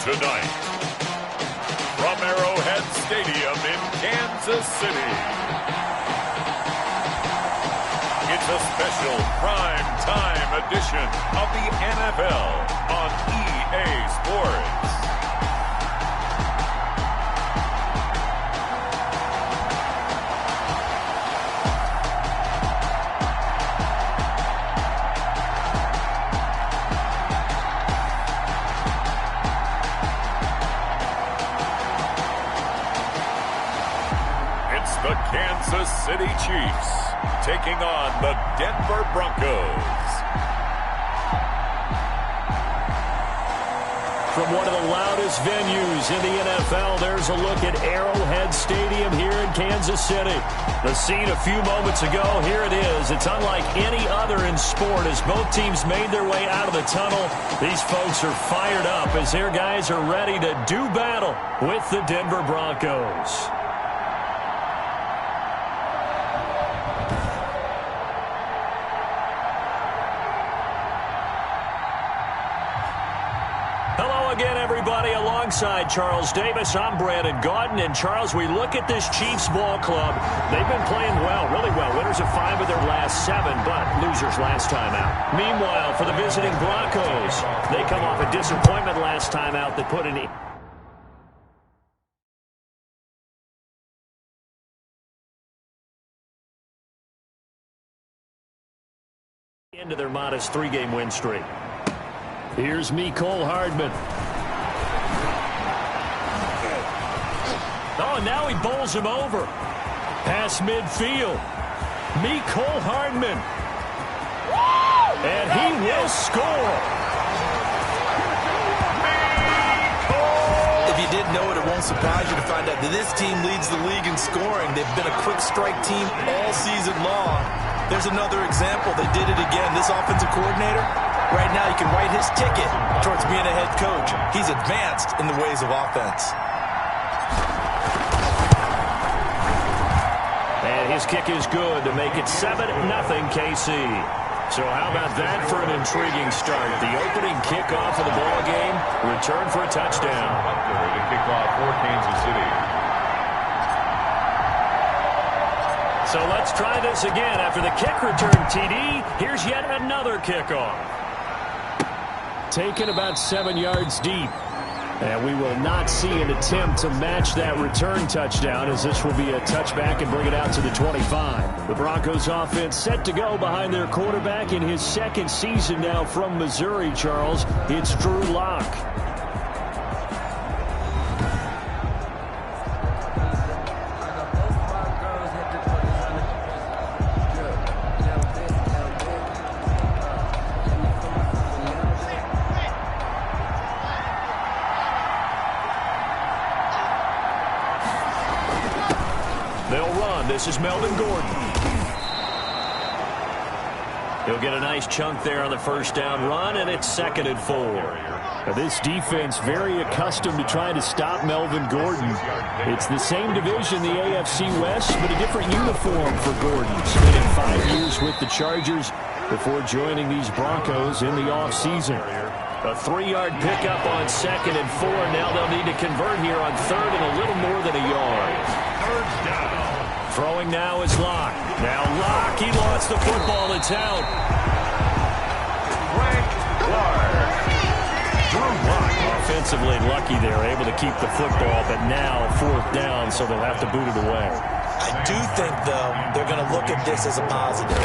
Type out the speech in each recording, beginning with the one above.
Tonight, from Arrowhead Stadium in Kansas City, it's a special prime time edition of the NFL on EA Sports. The Kansas City Chiefs taking on the Denver Broncos. From one of the loudest venues in the NFL, there's a look at Arrowhead Stadium here in Kansas City. The scene a few moments ago, here it is. It's unlike any other in sport as both teams made their way out of the tunnel. These folks are fired up as their guys are ready to do battle with the Denver Broncos. Again, everybody, alongside Charles Davis, I'm Brandon Gaudin. And, Charles, we look at this Chiefs ball club. They've been playing well, really well. Winners of 5 of their last 7, but losers last time out. Meanwhile, for the visiting Broncos, they come off a disappointment last time out that put an into their modest 3-game win streak. Here's Mecole Hardman. Oh, now he bowls him over. Pass midfield. Mecole Hardman. And he will score. If you didn't know it, it won't surprise you to find out that this team leads the league in scoring. They've been a quick strike team all season long. There's another example. They did it again. This offensive coordinator, right now, you can write his ticket towards being a head coach. He's advanced in the ways of offense. And his kick is good to make it 7-0 KC. So how about that for an intriguing start? The opening kickoff of the ball game, return for a touchdown. The kickoff for Kansas City. So let's try this again. After the kick return TD, here's yet another kickoff. Taken about 7 yards deep. And we will not see an attempt to match that return touchdown, as this will be a touchback and bring it out to the 25. The Broncos offense set to go behind their quarterback in his second season now from Missouri, Charles. It's Drew Lock. They'll run. This is Melvin Gordon. He'll get a nice chunk there on the first down run, and it's 2nd and 4. Now, this defense very accustomed to trying to stop Melvin Gordon. It's the same division, the AFC West, but a different uniform for Gordon. Spending 5 years with the Chargers before joining these Broncos in the offseason. A 3-yard pickup on 2nd and 4. Now they'll need to convert here on 3rd and a little more than a yard. Third down. Throwing now is Lock. Now Lock, he lost the football. It's out. Drew Lock. Offensively lucky there, able to keep the football, but now 4th down, so they'll have to boot it away. I do think, though, they're going to look at this as a positive.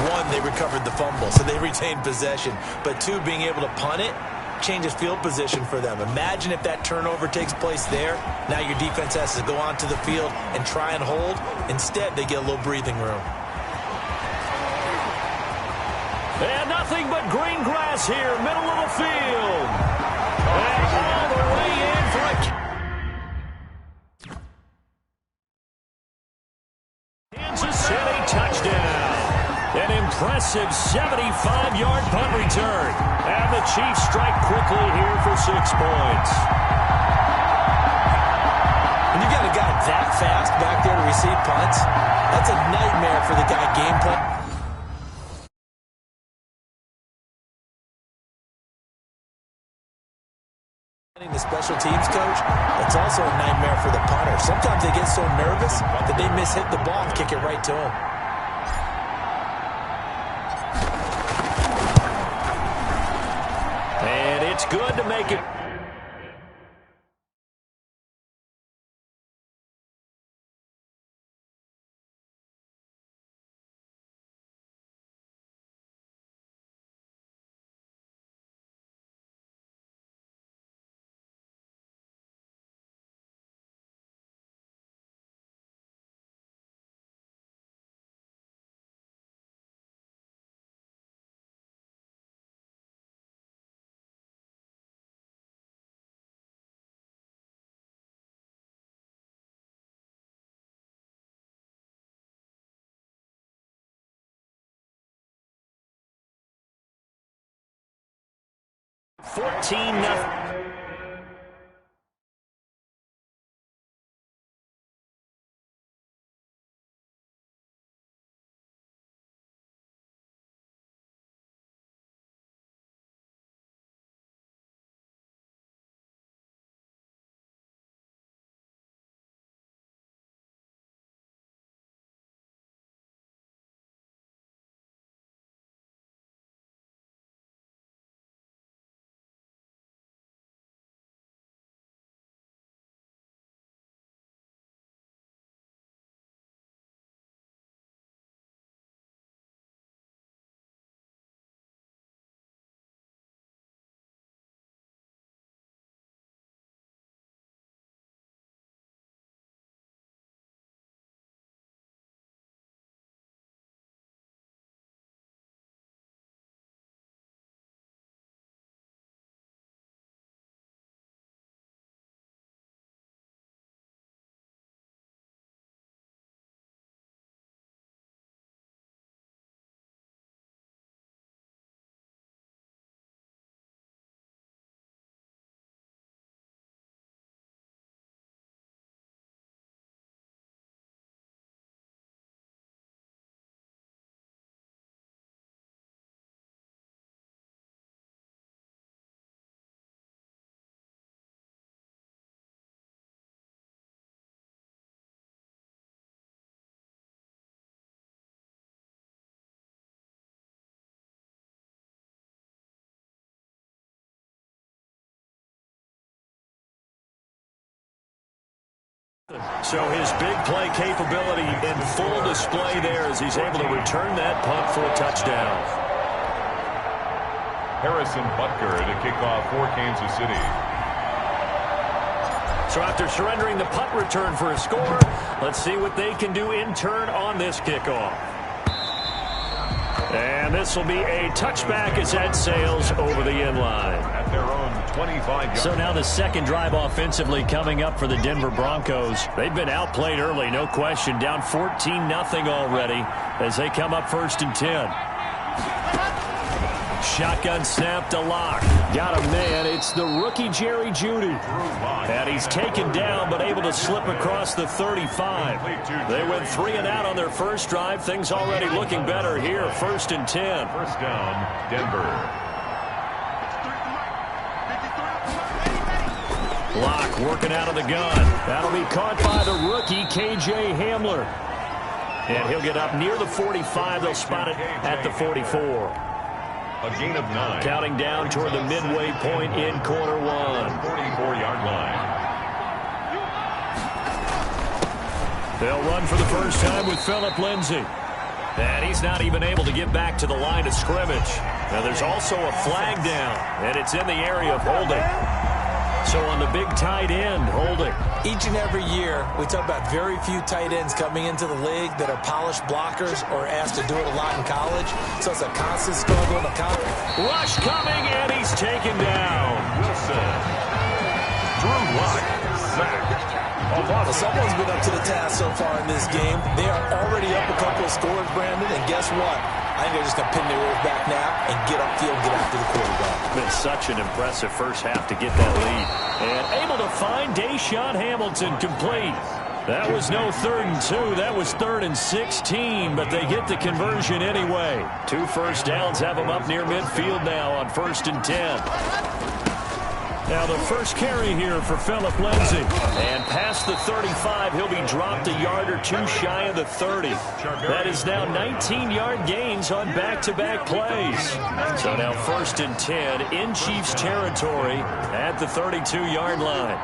One, they recovered the fumble, so they retained possession. But two, being able to punt it changes field position for them. Imagine if that turnover takes place there. Now your defense has to go onto the field and try and hold. Instead, they get a little breathing room. And nothing but green grass here, middle of the field. And all the way in for a Kansas City touchdown. An impressive 75-yard punt return. And the Chiefs strike quickly here for 6 points. When you got a guy that fast back there to receive punts, that's a nightmare for the guy game plan. The special teams coach, it's also a nightmare for the punter. Sometimes they get so nervous that they miss-hit the ball and kick it right to him. And it's good to make it. $14-0. So his big play capability in full display there as he's able to return that punt for a touchdown. Harrison Butker to kick off for Kansas City. So after surrendering the punt return for a score, let's see what they can do in turn on this kickoff. And this will be a touchback as that sails over the end line. At their own 25-yard. So now the second drive offensively coming up for the Denver Broncos. They've been outplayed early, no question. Down 14-0 already as they come up 1st and 10. Shotgun snap to Locke. Got a man. It's the rookie Jerry Jeudy. And he's taken down but able to slip across the 35. They went 3 and out on their first drive. Things already looking better here. 1st and 10. First down, Denver. Locke working out of the gun. That'll be caught by the rookie K.J. Hamler. And he'll get up near the 45. They'll spot it at the 44. A gain of 9. Counting down toward the midway point in quarter 1. 44-yard line. They'll run for the first time with Phillip Lindsay. And he's not even able to get back to the line of scrimmage. Now there's also a flag down, and it's in the area of holding. So on the big tight end, holding. Each and every year, we talk about very few tight ends coming into the league that are polished blockers or asked to do it a lot in college. So it's a constant struggle. Rush coming, and he's taken down. Wilson. Drew Lock. Sacked. Well, someone's been up to the task so far in this game. They are already up a couple of scores, Brandon, and guess what? I think they're just going to pin their ears back now and get upfield, get after the quarterback. Been such an impressive first half to get that lead. And able to find Deshaun Hamilton complete. That was no 3rd and 2. That was 3rd and 16, but they get the conversion anyway. 2 first downs have them up near midfield now on 1st and 10. Now the first carry here for Phillip Lindsay. And past the 35, he'll be dropped a yard or 2 shy of the 30. That is now 19-yard gains on back-to-back plays. So now 1st and 10 in Chiefs territory at the 32-yard line.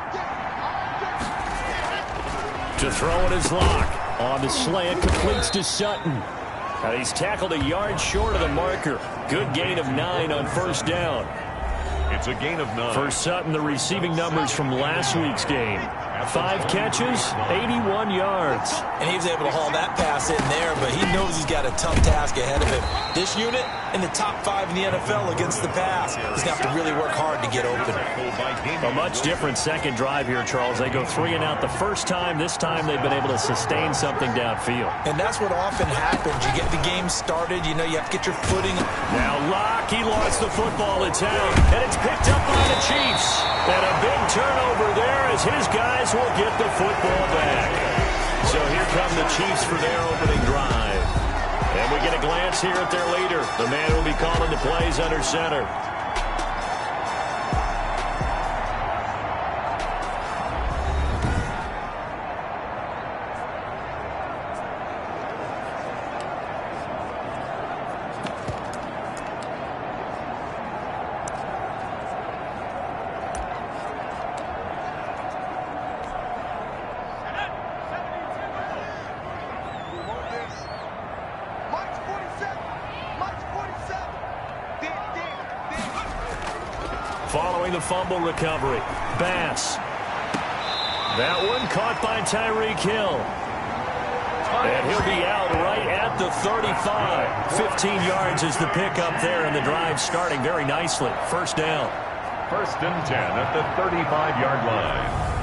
To throw it is Lock. On the slant, completes to Sutton. Now he's tackled a yard short of the marker. Good gain of 9 on 1st down. It's a gain of 9. For Sutton, the receiving numbers from last week's game. 5 catches, 81 yards. And he was able to haul that pass in there, but he knows he's got a tough task ahead of him. This unit in the top 5 in the NFL against the pass. He's going to have to really work hard to get open. A much different second drive here, Charles. They go 3 and out the first time. This time they've been able to sustain something downfield. And that's what often happens. You get the game started. You know, you have to get your footing. Now Locke, he lost the football in town. And it's picked up by the Chiefs. And a big turnover there as his guys will get the football back. So here come the Chiefs for their opening drive. And we get a glance here at their leader, the man who will be calling the plays under center. Following the fumble recovery, Bass. That one caught by Tyreek Hill. And he'll be out right at the 35. 15 yards is the pickup there, and the drive starting very nicely. 1st down. 1st and 10 at the 35-yard line.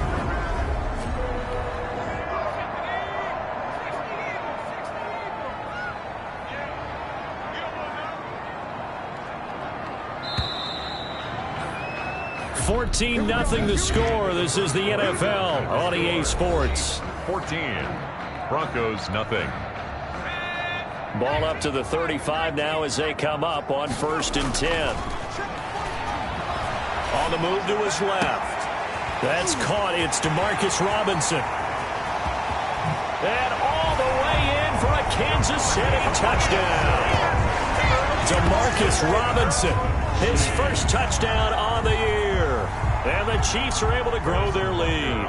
Nothing the score. This is the NFL on EA Sports. 14. Broncos nothing. Ball up to the 35 now as they come up on 1st and 10. On the move to his left. That's caught. It's Demarcus Robinson. And all the way in for a Kansas City touchdown. Demarcus Robinson, his first touchdown on the year. And the Chiefs are able to grow their lead.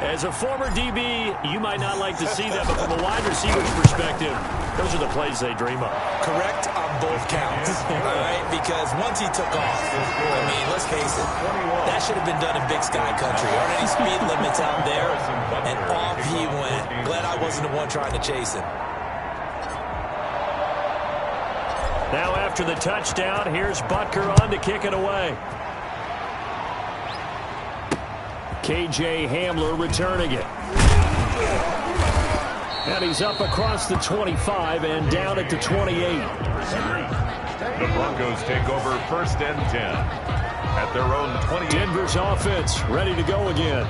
As a former DB, you might not like to see that, but from a wide receiver's perspective, those are the plays they dream of. Correct on both counts, all right? Because once he took off, I mean, let's face it, that should have been done in Big Sky Country. Aren't any speed limits out there? And off he went. Glad I wasn't the one trying to chase him. Now after the touchdown, here's Butker on to kick it away. KJ Hamler returning it. And he's up across the 25 and down at the 28. The Broncos take over 1st and 10 at their own 20. Denver's offense ready to go again.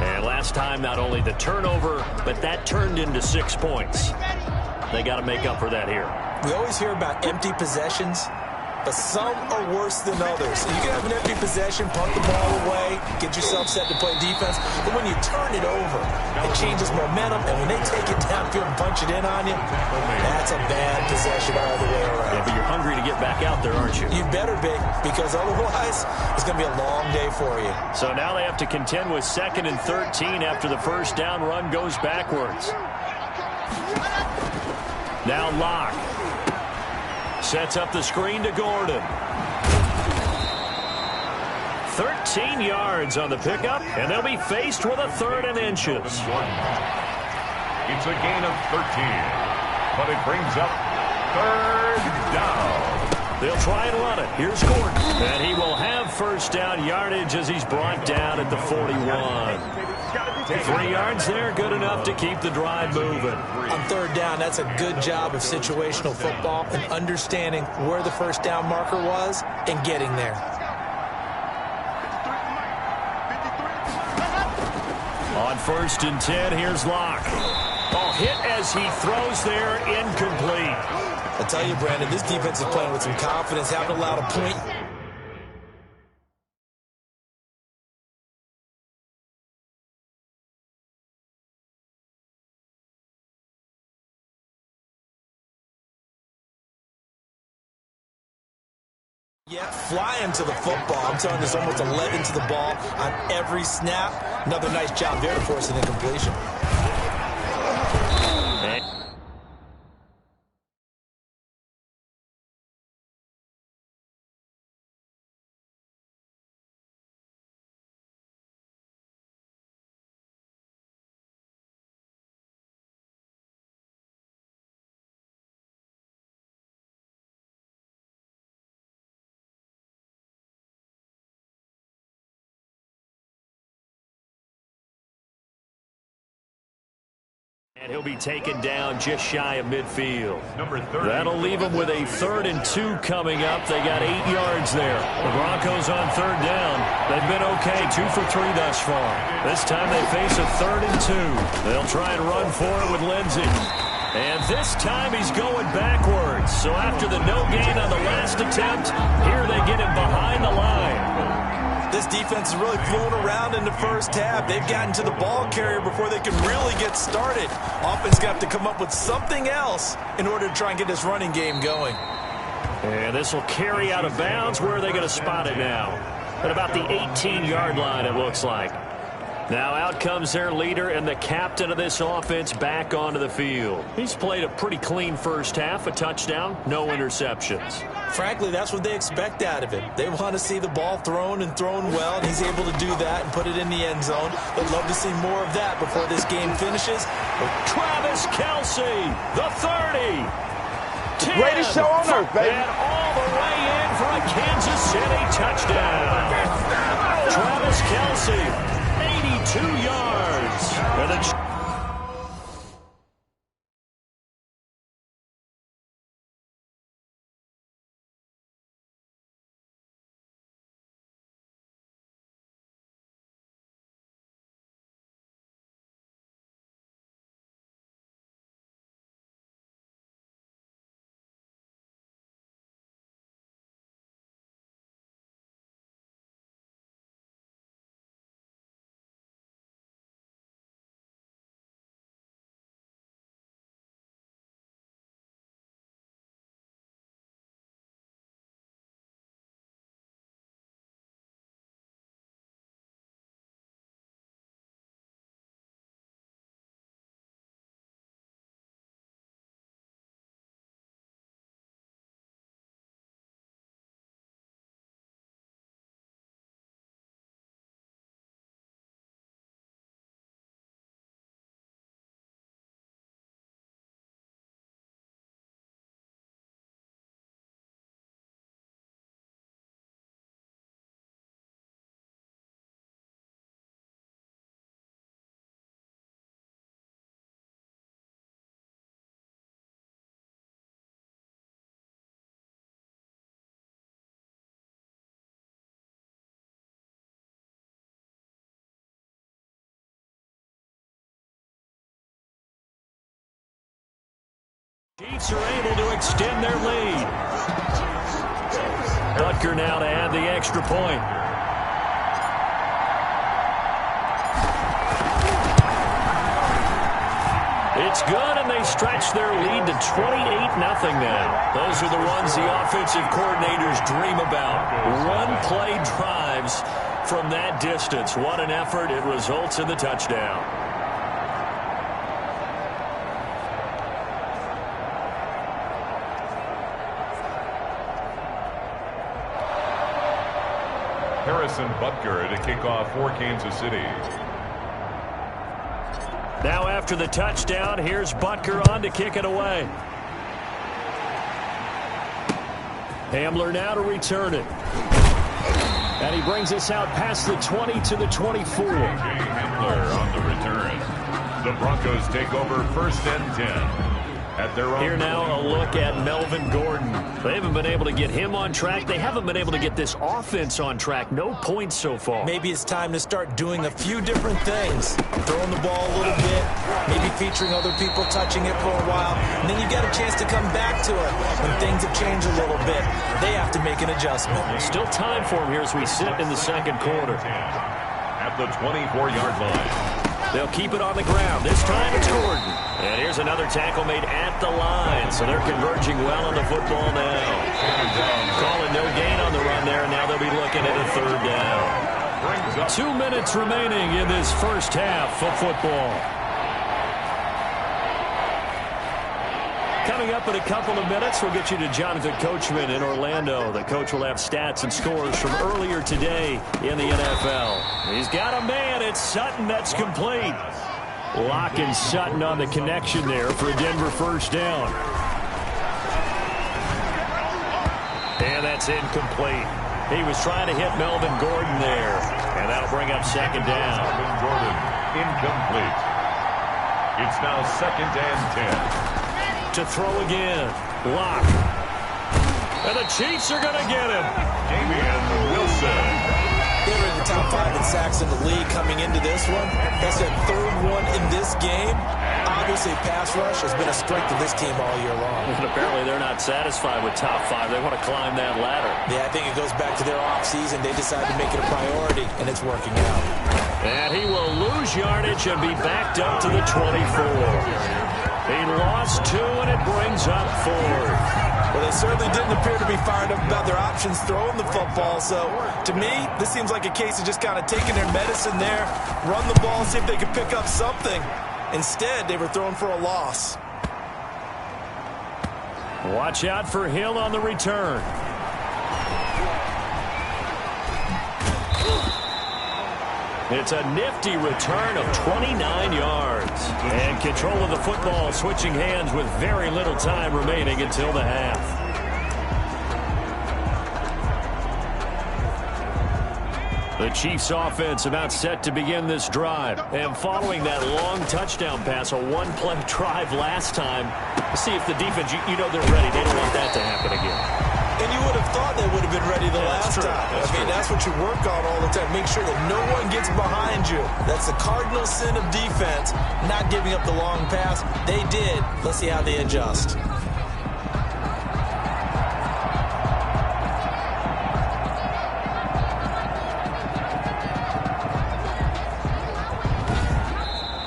And last time, not only the turnover, but that turned into 6 points. They got to make up for that here. We always hear about empty possessions, but some are worse than others. You can have an empty possession, punt the ball away, get yourself set to play defense, but when you turn it over, It changes momentum, and when they take it downfield and punch it in on you, that's a bad possession all the way around. Yeah, but you're hungry to get back out there, aren't you? You better be, because otherwise it's going to be a long day for you. So now they have to contend with 2nd and 13 after the first down run goes backwards. Now Locke sets up the screen to Gordon. 13 yards on the pickup, and they'll be faced with a 3rd and inches. It's a gain of 13, but it brings up 3rd down. They'll try and run it. Here's Gordon, and he will have first down yardage as he's brought down at the 41. 3 yards there, good enough to keep the drive moving. On 3rd down, that's a good job of situational football and understanding where the first down marker was and getting there. On 1st and 10, here's Locke. Ball hit as he throws there, incomplete. I tell you, Brandon, this defense is playing with some confidence, haven't allowed a point yet. Flying to the football. I'm telling you, there's almost 11 to the ball on every snap. Another nice job there to force an incompletion. And he'll be taken down just shy of midfield. Number 30. That'll leave them with a 3rd and 2 coming up. They got 8 yards there. The Broncos on 3rd down. They've been okay, 2 for 3 thus far. This time they face a 3rd and 2. They'll try and run for it with Lindsey. And this time he's going backwards. So after the no gain on the last attempt, here they get him behind the line. This defense is really flown around in the first half. They've gotten to the ball carrier before they can really get started. Offense going to have to come up with something else in order to try and get this running game going. And this will carry out of bounds. Where are they going to spot it now? At about the 18-yard line, it looks like. Now out comes their leader and the captain of this offense back onto the field. He's played a pretty clean first half, a touchdown, no interceptions. Frankly, that's what they expect out of him. They want to see the ball thrown and thrown well, and he's able to do that and put it in the end zone. They'd love to see more of that before this game finishes. Travis Kelce, the 30. 10, Greatest show on earth, baby. And all the way in for a Kansas City touchdown. Travis Kelce. 82 yards. And the Chiefs are able to extend their lead. Butker now to add the extra point. It's good, and they stretch their lead to 28-0 now. Those are the ones the offensive coordinators dream about. One-play drives from that distance. What an effort. It results in the touchdown. Harrison Butker to kick off for Kansas City. Now after the touchdown, here's Butker on to kick it away. Hamler now to return it. And he brings us out past the 20 to the 24. Hamler on the return. The Broncos take over 1st and 10. At their own. Here now a look at Melvin Gordon. They haven't been able to get him on track. They haven't been able to get this offense on track. No points so far. Maybe it's time to start doing a few different things. Throwing the ball a little bit, maybe featuring other people touching it for a while, and then you get a chance to come back to it when things have changed a little bit. They have to make an adjustment. Still time for him here as we sit in the second quarter. At the 24-yard line. They'll keep it on the ground. This time it's Gordon. And here's another tackle made at the line. So they're converging well on the football now. Calling no gain on the run there, and now they'll be looking at a 3rd down. 2 minutes remaining in this first half of football. Coming up in a couple of minutes, we'll get you to Jonathan Coachman in Orlando. The coach will have stats and scores from earlier today in the NFL. He's got a man. It's Sutton. That's complete. Locke and Sutton on the connection there for a Denver 1st down. And that's incomplete. He was trying to hit Melvin Gordon there. And that'll bring up 2nd down. Melvin Gordon, incomplete. It's now 2nd and 10. To throw again. Locke. And the Chiefs are going to get him. Damian Wilson. They were in the top 5 in sacks in the league coming into this one. That's their 3rd one in this game. Obviously, pass rush has been a strength of this team all year long. And apparently they're not satisfied with top 5. They want to climb that ladder. Yeah, I think it goes back to their offseason. They decided to make it a priority, and it's working out. And he will lose yardage and be backed up to the 24. He lost 2, and it brings up 4th. Well, they certainly didn't appear to be fired up about their options throwing the football. So, to me, this seems like a case of just kind of taking their medicine there, run the ball, see if they could pick up something. Instead, they were throwing for a loss. Watch out for Hill on the return. It's a nifty return of 29 yards. And control of the football switching hands with very little time remaining until the half. The Chiefs offense about set to begin this drive. And following that long touchdown pass, a one-play drive last time, see if the defense, you know they're ready. They don't want that to happen again. And you would have thought they would have been ready the last time. That's what you work on all the time. Make sure that no one gets behind you. That's the cardinal sin of defense, not giving up the long pass. They did. Let's see how they adjust.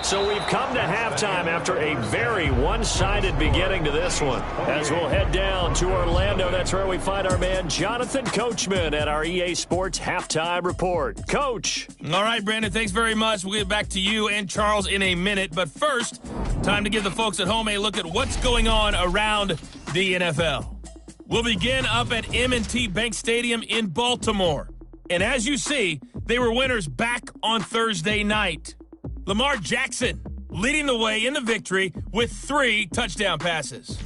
So we've come to halftime after a very one-sided beginning to this one. As we'll head down to Orlando, that's where we find our man Jonathan Coachman at our EA Sports Halftime Report. Coach. All right, Brandon, thanks very much. We'll get back to you and Charles in a minute. But first, time to give the folks at home a look at what's going on around the NFL. We'll begin up at M&T Bank Stadium in Baltimore. And as you see, they were winners back on Thursday night. Lamar Jackson leading the way in the victory with 3 touchdown passes.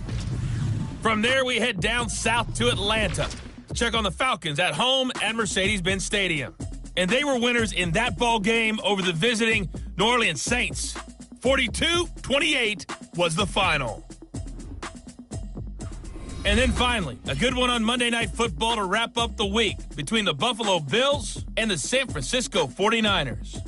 From there, we head down south to Atlanta to check on the Falcons at home at Mercedes-Benz Stadium. And they were winners in that ball game over the visiting New Orleans Saints. 42-28 was the final. And then finally, a good one on Monday Night Football to wrap up the week between the Buffalo Bills and the San Francisco 49ers.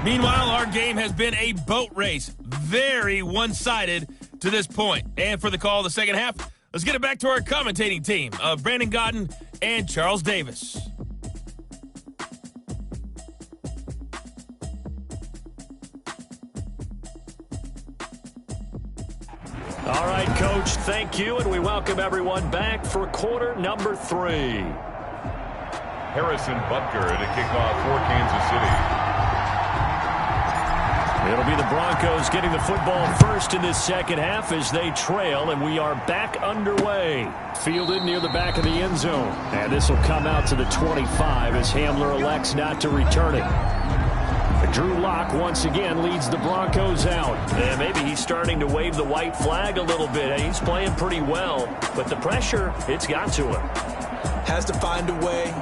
Meanwhile, our game has been a boat race, very one-sided to this point. And for the call of the second half, let's get it back to our commentating team of Brandon Godden and Charles Davis. All right, Coach, thank you, and we welcome everyone back for quarter number 3. Harrison Butker to kick off for Kansas City. It'll be the Broncos getting the football first in this second half as they trail, and we are back underway. Fielded near the back of the end zone. And this will come out to the 25 as Hamler elects not to return it. Drew Lock once again leads the Broncos out. And maybe he's starting to wave the white flag a little bit. He's playing pretty well, but the pressure, it's got to him. Has to find a way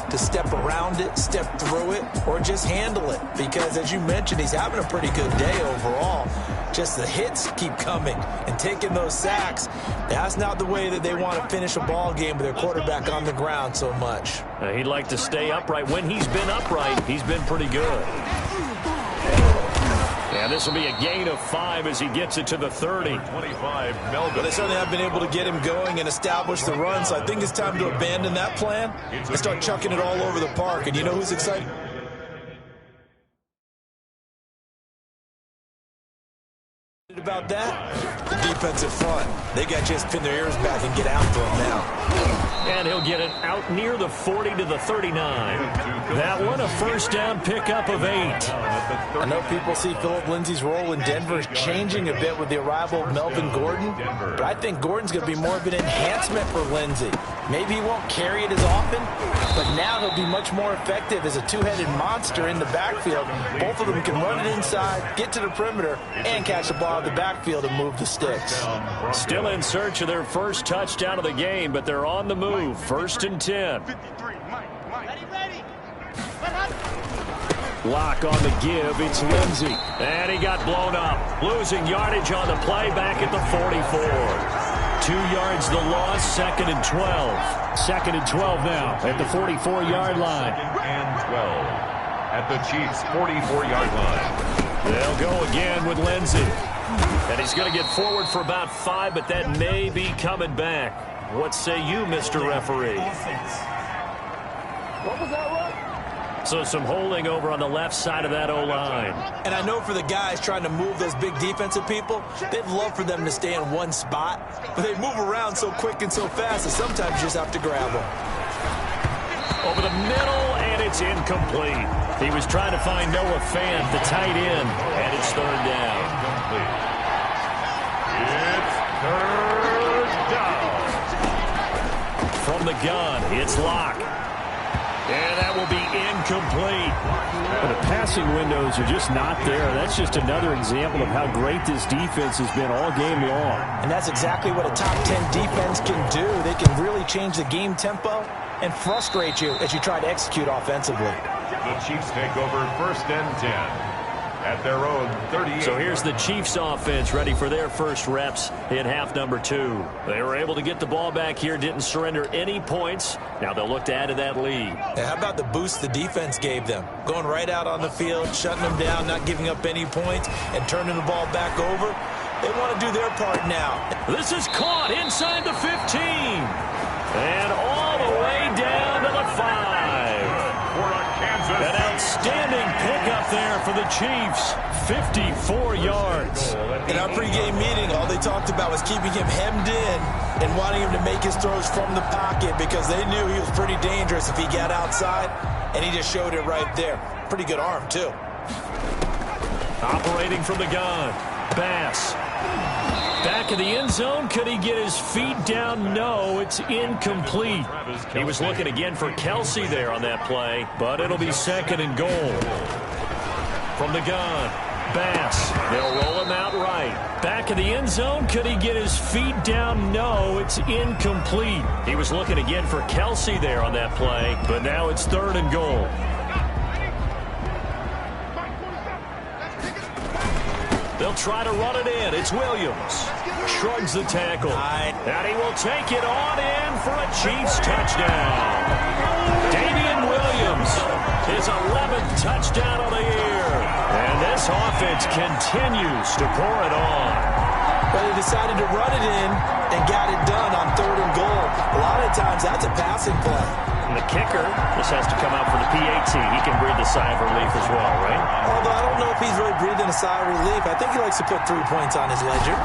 to step around it, step through it, or just handle it. Because, as you mentioned, he's having a pretty good day overall. Just the hits keep coming and taking those sacks. That's not the way that they want to finish a ball game with their quarterback on the ground so much. He'd like to stay upright. When he's been upright, he's been pretty good. And this will be a gain of 5 as he gets it to the 30. 25, Melvin. But they certainly have been able to get him going and establish the run, so I think it's time to abandon that plan and start chucking it all over the park. And you know who's excited about that? The defensive front. They got to just pin their ears back and get after him now. And he'll get it out near the 40 to the 39. That one a first down pickup of 8. I know people see Philip Lindsay's role in Denver is changing a bit with the arrival of Melvin Gordon, but I think Gordon's going to be more of an enhancement for Lindsay. Maybe he won't carry it as often, but now he'll be much more effective as a two-headed monster in the backfield. Both of them can run it inside, get to the perimeter, and catch the ball in the backfield and move the sticks. Still in search of their first touchdown of the game, but they're on the move. First and 10. Lock on the give. It's Lindsay. And he got blown up. Losing yardage on the play back at the 44. 2 yards the loss. Second and 12. Second and 12 now at the 44-yard line. And 12 at the Chiefs' 44-yard line. They'll go again with Lindsay. And he's going to get forward for about 5, but that may be coming back. What say you, Mr. Referee? What was that run? So some holding over on the left side of that O-line. And I know for the guys trying to move those big defensive people, they'd love for them to stay in one spot, but they move around so quick and so fast that sometimes you just have to grab them. Over the middle, and it's incomplete. He was trying to find Noah Fant, the tight end, and it's third down. It's third down. From the gun, it's Lock. And that will be incomplete. The passing windows are just not there. That's just another example of how great this defense has been all game long. And that's exactly what a top 10 defense can do. They can really change the game tempo and frustrate you as you try to execute offensively. The Chiefs take over first and 10 at their own 38. So here's the Chiefs offense ready for their first reps in half number 2. They were able to get the ball back here, didn't surrender any points. Now they'll look to add to that lead. Yeah, how about the boost the defense gave them? Going right out on the field, shutting them down, not giving up any points, and turning the ball back over. They want to do their part now. This is caught inside the 15. And all the way down to the 5. An outstanding pickup there for the Chiefs. 54 yards. In our pregame meeting, all they talked about was keeping him hemmed in and wanting him to make his throws from the pocket because they knew he was pretty dangerous if he got outside, and he just showed it right there. Pretty good arm, too. Operating from the gun. Bass. Back in the end zone. Could he get his feet down? No, it's incomplete. He was looking again for Kelsey there on that play, but it'll be second and goal. From the gun, Bass. They'll roll him out right. Back in the end zone. Could he get his feet down? No, it's incomplete. He was looking again for Kelsey there on that play, but now it's third and goal. They'll try to run it in. It's Williams. Shrugs the tackle. And he will take it on in for a Chiefs touchdown. Damian Williams, his 11th touchdown of the year. And this offense continues to pour it on. But they decided to run it in and got it done on third and goal. A lot of times that's a passing play. And the kicker, this has to come out for the PAT. He can breathe a sigh of relief as well, right? Although I don't know if he's really breathing a sigh of relief. I think he likes to put 3 points on his ledger.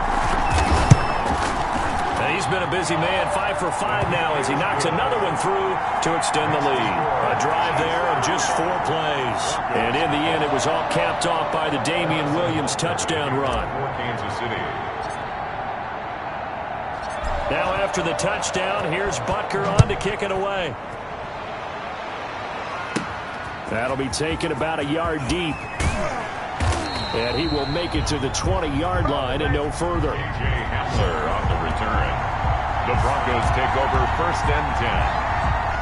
And he's been a busy man, 5 for 5 now as he knocks another one through to extend the lead. A drive there of just 4 plays. And in the end, it was all capped off by the Damian Williams touchdown run. Kansas City. Now after the touchdown, here's Butker on to kick it away. That'll be taken about a yard deep. And he will make it to the 20-yard line and no further. A.J. Hamler on the return. The Broncos take over 1st and 10.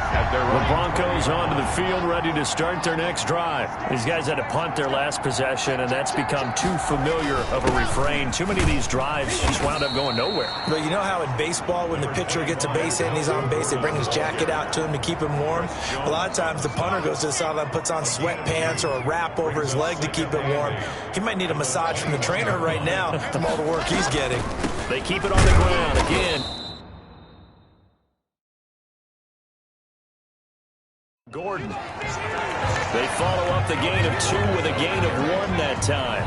The Broncos onto the field, ready to start their next drive. These guys had to punt their last possession, and that's become too familiar of a refrain. Too many of these drives just wound up going nowhere. But you know how in baseball, when the pitcher gets a base hit and he's on base, they bring his jacket out to him to keep him warm? A lot of times the punter goes to the sideline, puts on sweatpants or a wrap over his leg to keep it warm. He might need a massage from the trainer right now from all the work he's getting. They keep it on the ground again. Gordon. They follow up the gain of 2 with a gain of 1 that time.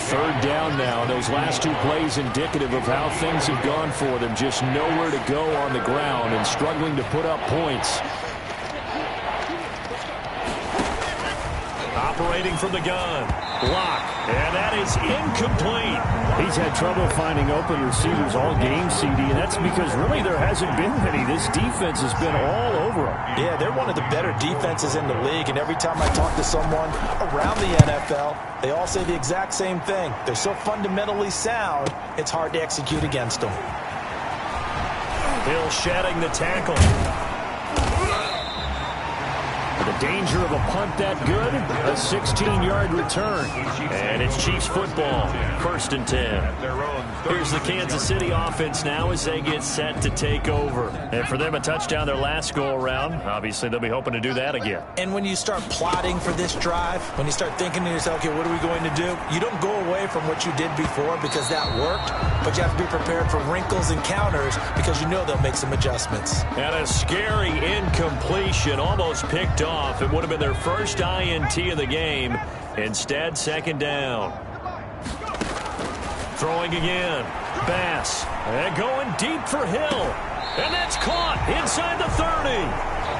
3rd down now. Those last 2 plays indicative of how things have gone for them. Just nowhere to go on the ground and struggling to put up points. Operating from the gun. Block. And that is incomplete. He's had trouble finding open receivers all game, CD, and that's because really there hasn't been many. This defense has been all over them. Yeah, they're one of the better defenses in the league, and every time I talk to someone around the NFL, they all say the exact same thing. They're so fundamentally sound, it's hard to execute against them. Hill shedding the tackle. The danger of a punt that good, a 16-yard return. And it's Chiefs football, 1st and 10. Here's the Kansas City offense now as they get set to take over. And for them, a touchdown their last go-around. Obviously, they'll be hoping to do that again. And when you start plotting for this drive, when you start thinking to yourself, okay, what are we going to do? You don't go away from what you did before because that worked, but you have to be prepared for wrinkles and counters because you know they'll make some adjustments. And a scary incompletion, almost picked off. It would have been their first INT of the game. Instead, 2nd down. Throwing again. Bass. And going deep for Hill. And that's caught inside the 30.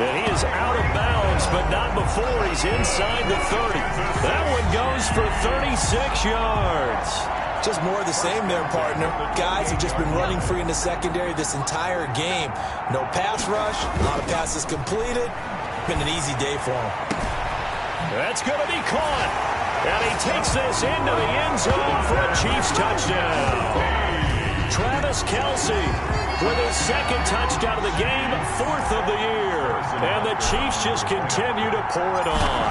And he is out of bounds, but not before he's inside the 30. That one goes for 36 yards. Just more of the same there, partner. Guys have just been running free in the secondary this entire game. No pass rush, a lot of passes completed. Been an easy day for him. That's going to be caught. And he takes this into the end zone for a Chiefs touchdown. Travis Kelce with his 2nd touchdown of the game, 4th of the year. And the Chiefs just continue to pour it on.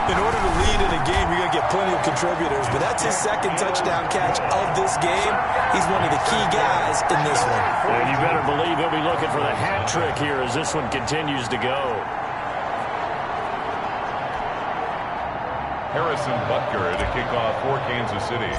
In order to lead in a game, you're going to get plenty of contributors, but that's his 2nd touchdown catch of this game. He's one of the key guys in this one. And you better believe he'll be looking for the hat trick here as this one continues to go. Harrison Butker to kick off for Kansas City.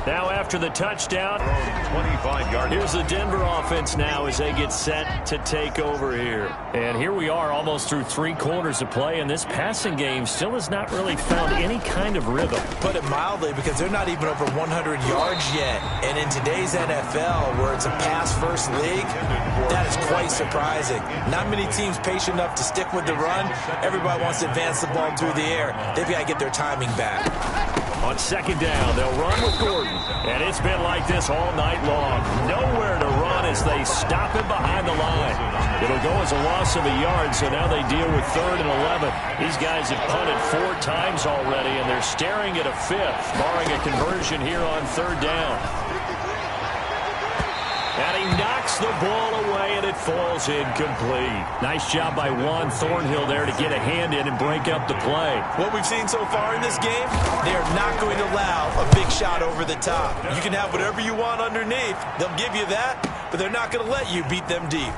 Now after the touchdown, 25-yard. here's the Denver offense now as they get set to take over here. And here we are almost through 3 quarters of play, and this passing game still has not really found any kind of rhythm. Put it mildly, because they're not even over 100 yards yet. And in today's NFL, where it's a pass-first league, that is quite surprising. Not many teams patient enough to stick with the run. Everybody wants to advance the ball through the air. They've got to get their timing back. On 2nd down, they'll run with Gordon. And it's been like this all night long. Nowhere to run as they stop him behind the line. It'll go as a loss of a yard, so now they deal with 3rd and 11. These guys have punted 4 times already, and they're staring at a 5th, barring a conversion here on 3rd down. And he knocks the ball away, and it falls incomplete. Nice job by Juan Thornhill there to get a hand in and break up the play. What we've seen so far in this game, they are not going to allow a big shot over the top. You can have whatever you want underneath. They'll give you that, but they're not going to let you beat them deep.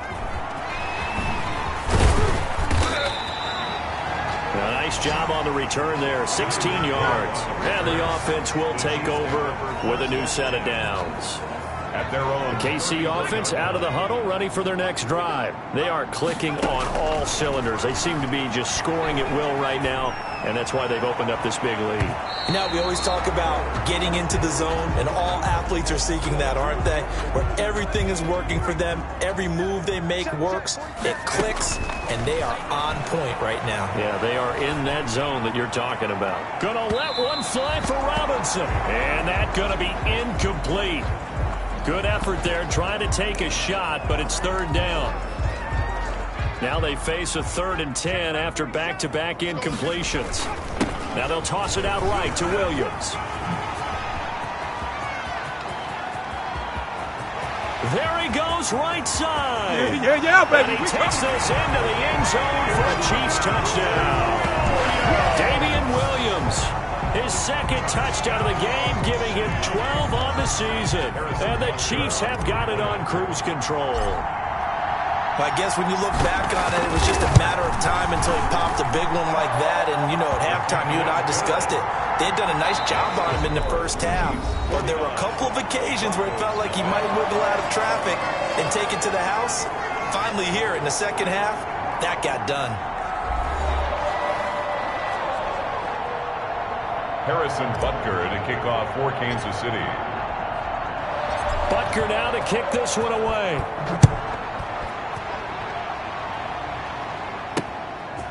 A nice job on the return there, 16 yards. And the offense will take over with a new set of downs. at their own. KC offense out of the huddle, ready for their next drive. They are clicking on all cylinders. They seem to be just scoring at will right now, and that's why they've opened up this big lead. Now, we always talk about getting into the zone, and all athletes are seeking that, aren't they? Where everything is working for them, every move they make works, it clicks, and they are on point right now. Yeah, they are in that zone that you're talking about. Gonna let one fly for Robinson, and that's gonna be incomplete. Good effort there, trying to take a shot, but it's third down. Now they face a 3rd and 10 after back-to-back incompletions. Now they'll toss it out right to Williams. There he goes, right side. Yeah, baby. And he takes this into the end zone for a Chiefs touchdown. Damian Williams, his second touchdown of the game, giving him 12 on the season. And the Chiefs have got it on cruise control. I guess when you look back on it, it was just a matter of time until he popped a big one like that. And, you know, at halftime, you and I discussed it. They had done a nice job on him in the first half. But there were a couple of occasions where it felt like he might wiggle out of traffic and take it to the house. Finally here in the second half, that got done. Harrison Butker to kick off for Kansas City. Butker now to kick this one away.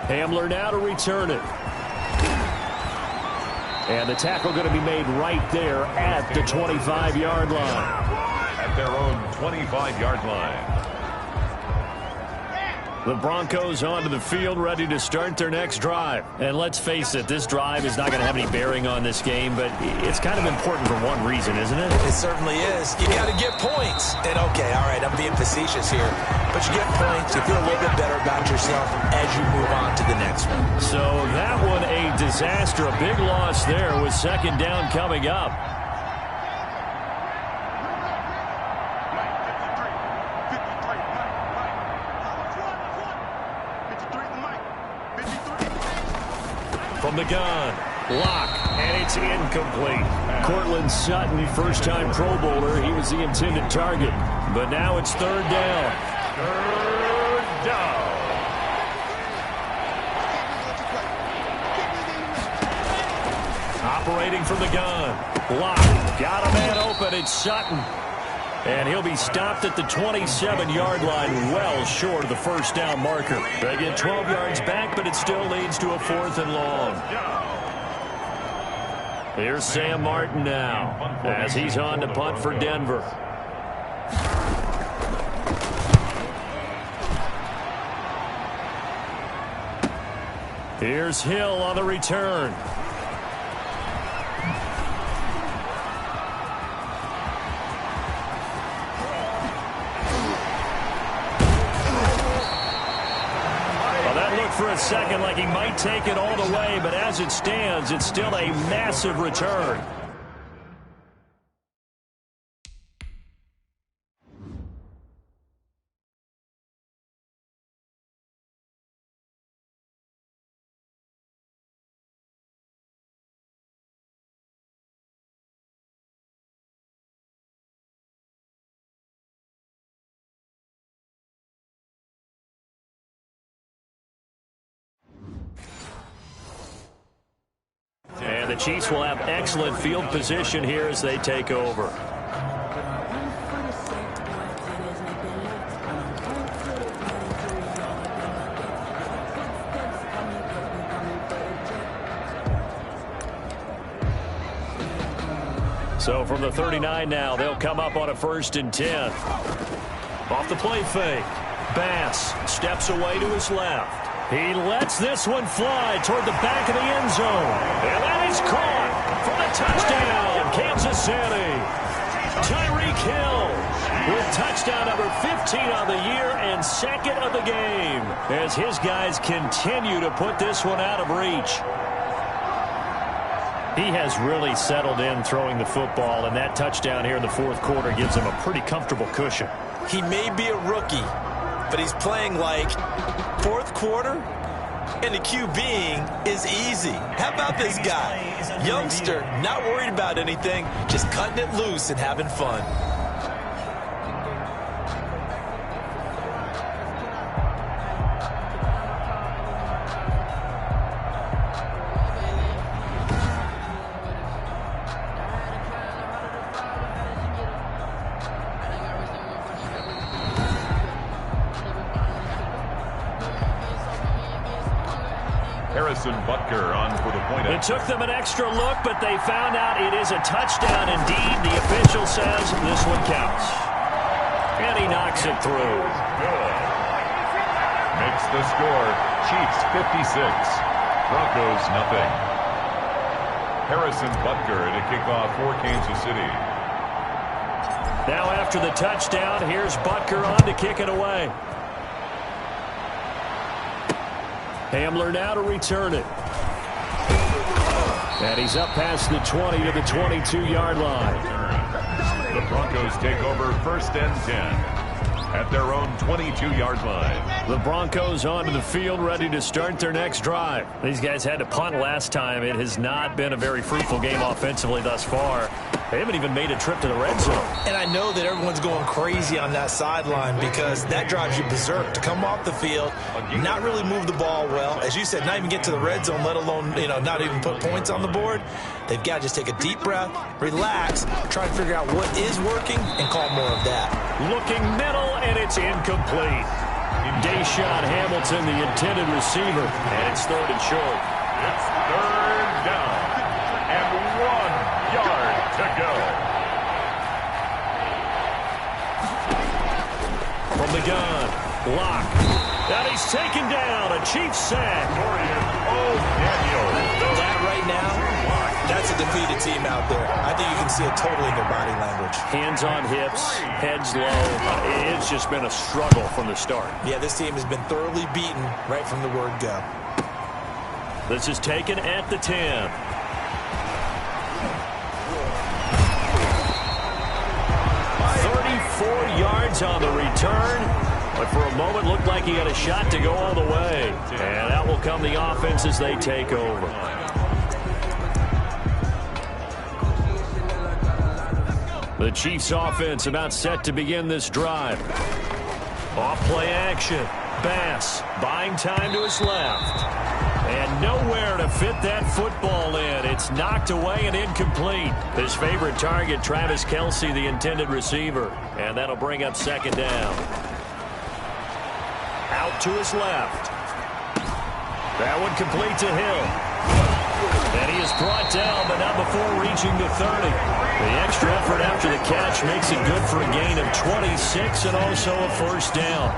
Hamler now to return it. And the tackle going to be made right there at the 25-yard line. At their own 25-yard line. The Broncos onto the field, ready to start their next drive. And let's face it, this drive is not going to have any bearing on this game, but it's kind of important for one reason, isn't it? It certainly is. You got to get points. And, okay, all right, I'm being facetious here. But you get points, you feel a little bit better about yourself as you move on to the next one. So that one a disaster, a big loss there with second down coming up. From the gun, lock, and it's incomplete. Cortland Sutton, first-time Pro Bowler. He was the intended target. But now it's third down. Third down. Operating from the gun. Lock. Got a man open. It's Sutton. And he'll be stopped at the 27-yard line, well short of the first down marker. They get 12 yards back, but it still leads to a 4th and long. Here's Sam Martin now, as he's on to punt for Denver. Here's Hill on the return. For a second like he might take it all the way, but as it stands, it's still a massive return. And the Chiefs will have excellent field position here as they take over. So from the 39 now, they'll come up on a 1st and 10. Off the play fake. Bass steps away to his left. He lets this one fly toward the back of the end zone. And that is caught for the touchdown, Kansas City. Tyreek Hill with touchdown number 15 on the year and second of the game as his guys continue to put this one out of reach. He has really settled in throwing the football, and that touchdown here in the 4th quarter gives him a pretty comfortable cushion. He may be a rookie, but he's playing like 4th quarter, and the QBing is easy. How about this guy? Youngster, not worried about anything, just cutting it loose and having fun. Harrison Butker on for the point. It took them an extra look, but they found out it is a touchdown indeed. The official says this one counts. And he knocks it through. Good. Makes the score. Chiefs 56. Broncos nothing. Harrison Butker at a kickoff for Kansas City. Now after the touchdown, here's Butker on to kick it away. Hamler now to return it. And he's up past the 20 to the 22-yard line. The Broncos take over 1st and 10 at their own 22-yard line. The Broncos onto the field, ready to start their next drive. These guys had to punt last time. It has not been a very fruitful game offensively thus far. They haven't even made a trip to the red zone. And I know that everyone's going crazy on that sideline because that drives you berserk to come off the field, not really move the ball well. As you said, not even get to the red zone, let alone, not even put points on the board. They've got to just take a deep breath, relax, try to figure out what is working, and call more of that. Looking middle, and it's incomplete. Deshaun Hamilton, the intended receiver, and it's 3rd and short. It's 3rd down and 1 yard to go. From the gun, Locke. And he's taken down. A Chiefs sack. That right now, that's a defeated team out there. I think you can see it totally in their body language. Hands on hips, heads low. It's just been a struggle from the start. Yeah, this team has been thoroughly beaten right from the word go. This is taken at the 10. Yards on the return, but for a moment looked like he had a shot to go all the way. And that will come the offense as they take over. The Chiefs offense about set to begin this drive. Off play action. Bass buying time to his left. And nowhere to fit that football in. It's knocked away and incomplete. His favorite target, Travis Kelce, the intended receiver. And that'll bring up 2nd down. Out to his left. That one complete to Hill. And he is brought down, but not before reaching the 30. The extra effort after the catch makes it good for a gain of 26 and also a 1st down.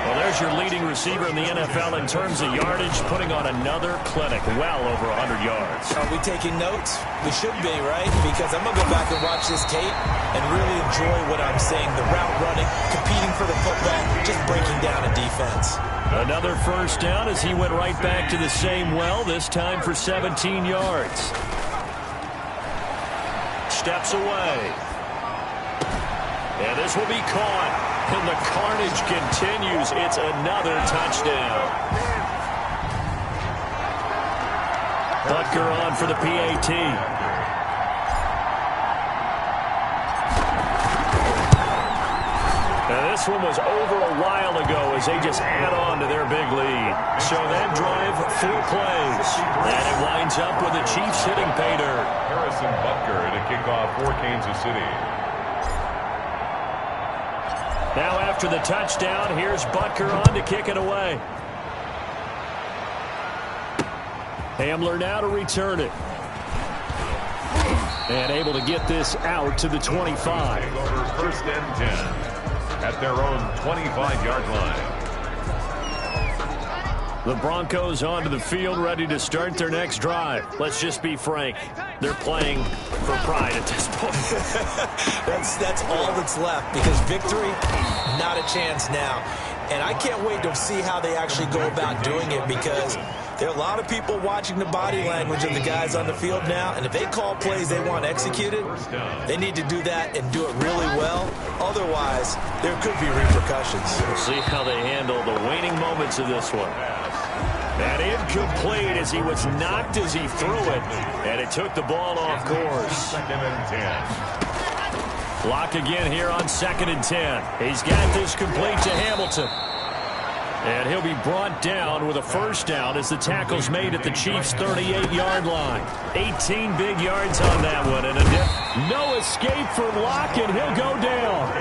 Well, there's your leading receiver in the NFL in terms of yardage, putting on another clinic, well over 100 yards. Are we taking notes? We should be, right? Because I'm going to go back and watch this tape and really enjoy what I'm seeing. The route running, competing for the football, just breaking down a defense. Another 1st down as he went right back to the same well, this time for 17 yards. Steps away. And this will be caught. And the carnage continues. It's another touchdown. Butker on for the PAT. Now this one was over a while ago as they just add on to their big lead. So that drive, 4 plays. And it winds up with the Chiefs hitting pay dirt. Harrison Butker at a kickoff for Kansas City. Now after the touchdown, here's Butker on to kick it away. Hamler now to return it. And able to get this out to the 25. Take over 1st and 10 at their own 25-yard line. The Broncos onto the field, ready to start their next drive. Let's just be frank. They're playing for pride at this point. That's all that's left, because victory, not a chance now. And I can't wait to see how they actually go about doing it, because there are a lot of people watching the body language of the guys on the field now, and if they call plays they want executed, they need to do that and do it really well. Otherwise, there could be repercussions. We'll see how they handle the waning moments of this one. And incomplete as he was knocked as he threw it, and it took the ball off course. 2nd and 10. Lock again here on 2nd and 10. He's got this complete to Hamilton. And he'll be brought down with a 1st down as the tackle's made at the Chiefs' 38-yard line. 18 big yards on that one. And no escape for Locke, and he'll go down.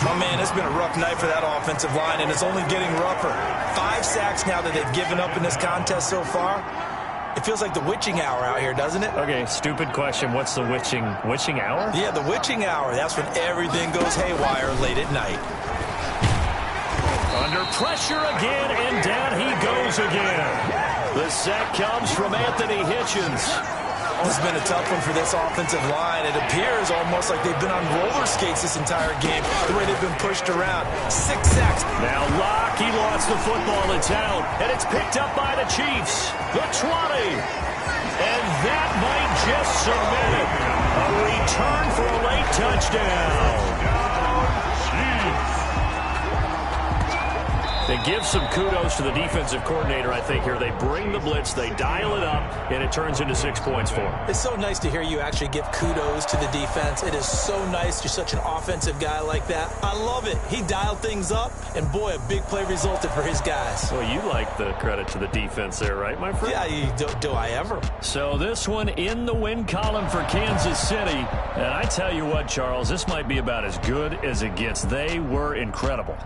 Oh, man, it's been a rough night for that offensive line, and it's only getting rougher. 5 sacks now that they've given up in this contest so far. It feels like the witching hour out here, doesn't it? Okay, stupid question. What's the witching hour? Yeah, the witching hour. That's when everything goes haywire late at night. Under pressure again, and down he goes again. The sack comes from Anthony Hitchens. This has been a tough one for this offensive line. It appears almost like they've been on roller skates this entire game, the way they've been pushed around. 6 sacks. Now Locke, he lost the football. It's out, and it's picked up by the Chiefs. The 20. And that might just cement it. A return for a late touchdown. They give some kudos to the defensive coordinator, I think, here. They bring the blitz, they dial it up, and it turns into 6 points for them. It's so nice to hear you actually give kudos to the defense. It is so nice. You're such an offensive guy like that. I love it. He dialed things up, and boy, a big play resulted for his guys. Well, you like the credit to the defense there, right, my friend? Yeah, do I ever? So this one in the win column for Kansas City. And I tell you what, Charles, this might be about as good as it gets. They were incredible.